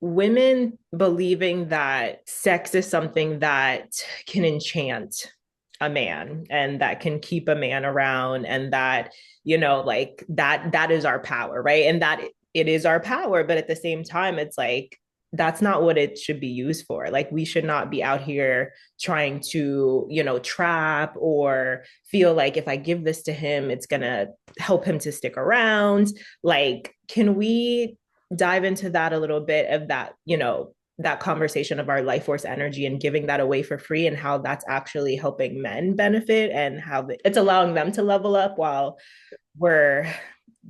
women believing that sex is something that can enchant a man and that can keep a man around and that like that is our power, right? And that it is our power, but at the same time it's like that's not what it should be used for. Like we should not be out here trying to trap or feel like if I give this to him it's going to help him to stick around. Like can we dive into that a little bit of that, that conversation of our life force energy and giving that away for free and how that's actually helping men benefit and how it's allowing them to level up while we're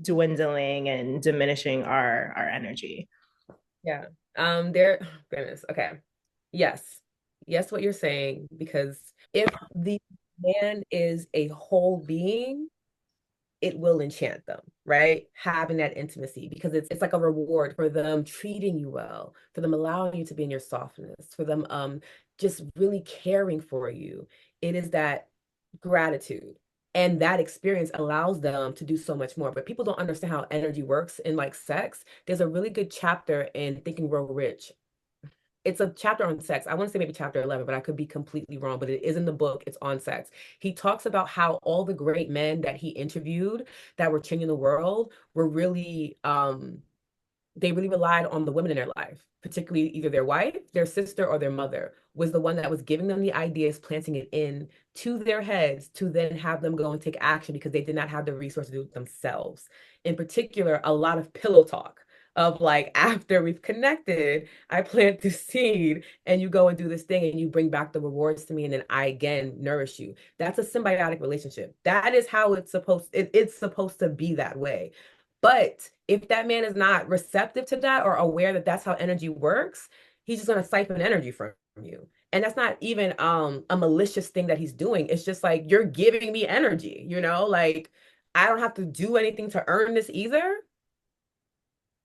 dwindling and diminishing our energy. Yeah. Goodness. Okay. Yes. Yes, what you're saying, because if the man is a whole being, it will enchant them, right? Having that intimacy, because it's like a reward for them treating you well, for them allowing you to be in your softness, for them just really caring for you. It is that gratitude. And that experience allows them to do so much more. But people don't understand how energy works in like sex. There's a really good chapter in Think and Grow Rich. It's a chapter on sex. I want to say maybe chapter 11, but I could be completely wrong. But it is in the book. It's on sex. He talks about how all the great men that he interviewed that were changing the world were really, they really relied on the women in their life, particularly either their wife, their sister, or their mother was the one that was giving them the ideas, planting it in to their heads to then have them go and take action because they did not have the resources to do it themselves. In particular, a lot of pillow talk of like, after we've connected, I plant the seed and you go and do this thing and you bring back the rewards to me and then I again nourish you. That's a symbiotic relationship. That is how it's supposed to be that way. But if that man is not receptive to that or aware that that's how energy works, he's just going to siphon energy from you. And that's not even a malicious thing that he's doing. It's just like you're giving me energy, like I don't have to do anything to earn this either.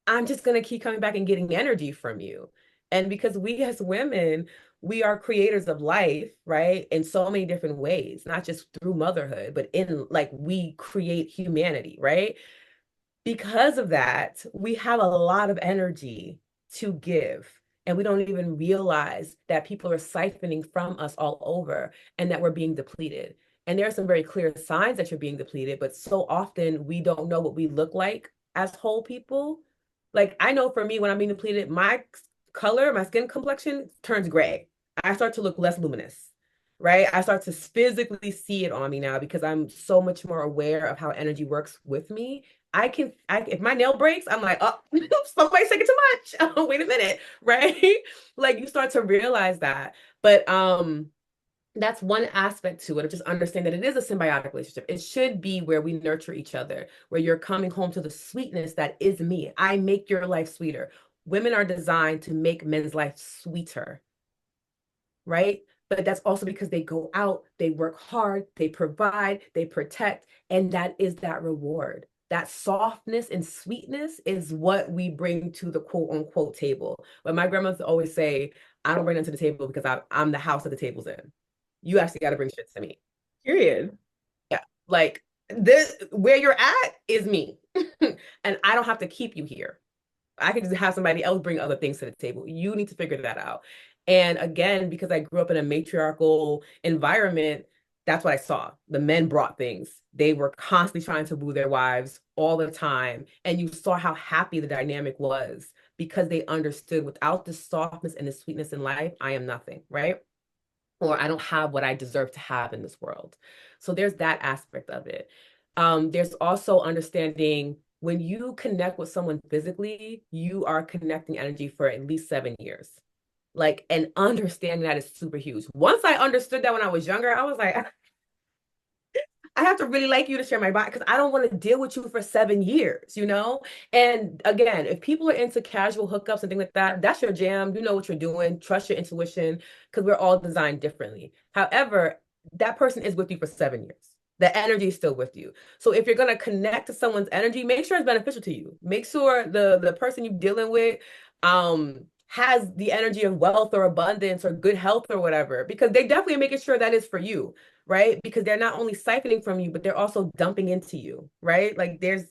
I'm just going to keep coming back and getting energy from you. And because we as women, we are creators of life, right? In so many different ways, not just through motherhood, but in like we create humanity, right? Because of that, we have a lot of energy to give. And we don't even realize that people are siphoning from us all over and that we're being depleted. And there are some very clear signs that you're being depleted, but so often we don't know what we look like as whole people. Like I know for me, when I'm being depleted, my color, my skin complexion turns gray. I start to look less luminous, right? I start to physically see it on me now because I'm so much more aware of how energy works with me. If my nail breaks, I'm like, oh, somebody's taking too much. Oh, wait a minute, right? Like you start to realize that. But that's one aspect to it of just understand that it is a symbiotic relationship. It should be where we nurture each other, where you're coming home to the sweetness that is me. I make your life sweeter. Women are designed to make men's life sweeter, right? But that's also because they go out, they work hard, they provide, they protect, and that is that reward. That softness and sweetness is what we bring to the quote unquote table. But my grandmother always say, I don't bring them to the table because I'm the house that the table's in. You actually got to bring shit to me. Period. Yeah. Like this, where you're at is me. And I don't have to keep you here. I could just have somebody else bring other things to the table. You need to figure that out. And again, because I grew up in a matriarchal environment, that's what I saw. The men brought things. They were constantly trying to woo their wives all the time. And you saw how happy the dynamic was because they understood without the softness and the sweetness in life, I am nothing, right? Or I don't have what I deserve to have in this world. So there's that aspect of it. There's also understanding when you connect with someone physically, you are connecting energy for at least 7 years. Like, and understanding that is super huge. Once I understood that when I was younger, I was like, I have to really like you to share my body because I don't want to deal with you for 7 years, you know? And again, if people are into casual hookups and things like that, that's your jam. You know what you're doing. Trust your intuition because we're all designed differently. However, that person is with you for 7 years. The energy is still with you. So if you're going to connect to someone's energy, make sure it's beneficial to you. Make sure the person you're dealing with has the energy of wealth or abundance or good health or whatever, because they definitely are making sure that is for you, right? Because they're not only siphoning from you, but they're also dumping into you, right? Like there's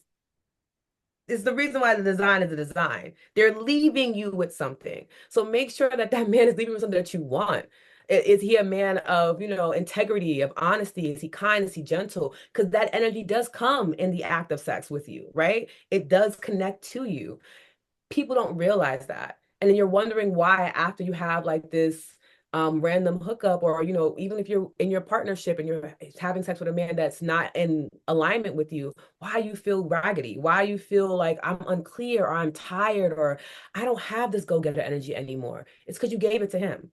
It's the reason why the design is a design. They're leaving you with something. So make sure that that man is leaving with something that you want. Is he a man of, integrity, of honesty? Is he kind? Is he gentle? Because that energy does come in the act of sex with you, right? It does connect to you. People don't realize that. And then you're wondering why after you have like this random hookup, or even if you're in your partnership and you're having sex with a man that's not in alignment with you, why you feel raggedy, why you feel like I'm unclear, or I'm tired, or I don't have this go-getter energy anymore. It's because you gave it to him.